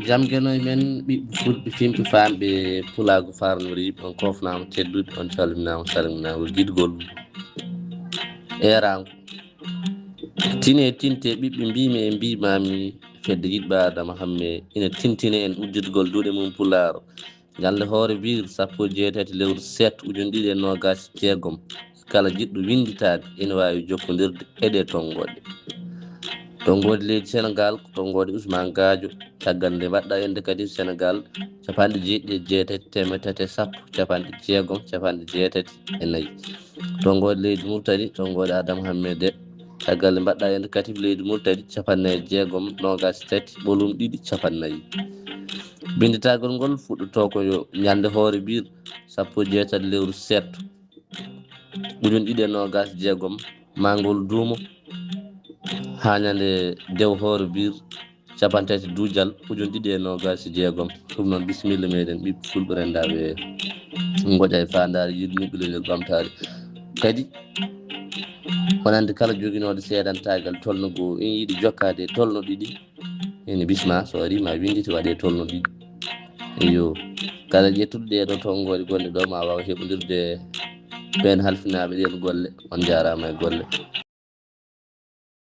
jamgeno men ɓiɓɓe fulɓe fimɓe famɓe pulago farnori on kofnama teddude on calminama salminama guidgol eranko tine tinte ɓiɓɓe mbimi e mbimami fedde yiɗɓe adama hamme ina tintine en udditgol duuɗe mum pularo ñande hoore wir sappo e jeetati lewru 7 ujun ɗiɗi e nogas jeegom kala jiɗɗo winditade ina wawi jokkodirde eɗe tonggode leydi Sénégal ko tonggode Ousmane Gadio caggal nde mbaɗɗa ende kadi Sénégal capanɗe jeeɗiɗi e jeetati temettati e sappo capanɗe jeegom capanɗe jeetati e nayyi tonggode leydi Mauritanie tonggode Adama Hammede caggal nde mbaɗɗa ende kadi leydi Mauritanie capannayyi e jeegom nogas tati ɓolum ɗiɗi capannayyi binditagol ngol fuɗɗoto ko ñande hoore bir sappo e jeetati lewru 7 ujun ɗiɗi e nogas jeegom mangol duumo ha ñande dew hoore bir capantati duujal ujun ɗiɗi e nogas jeegom ɗum noon bisimilla meɗen ɓiɓɓe fulɓe rendaɓe goƴa e fandare yirniɓe leñol ɓamtare kadi wonande kala joguinoɗo seedantagal tolno goo in yiiɗi jokkade e tolno ɗiɗi ene bisma so ari ma windite waɗe tolno ɗiɗi eyo kala ƴettuɗo ɗeɗo tonggode gonɗe ɗo ma waw heɓodirde ɓen halfinaɓe ɗen golle on jarama e golle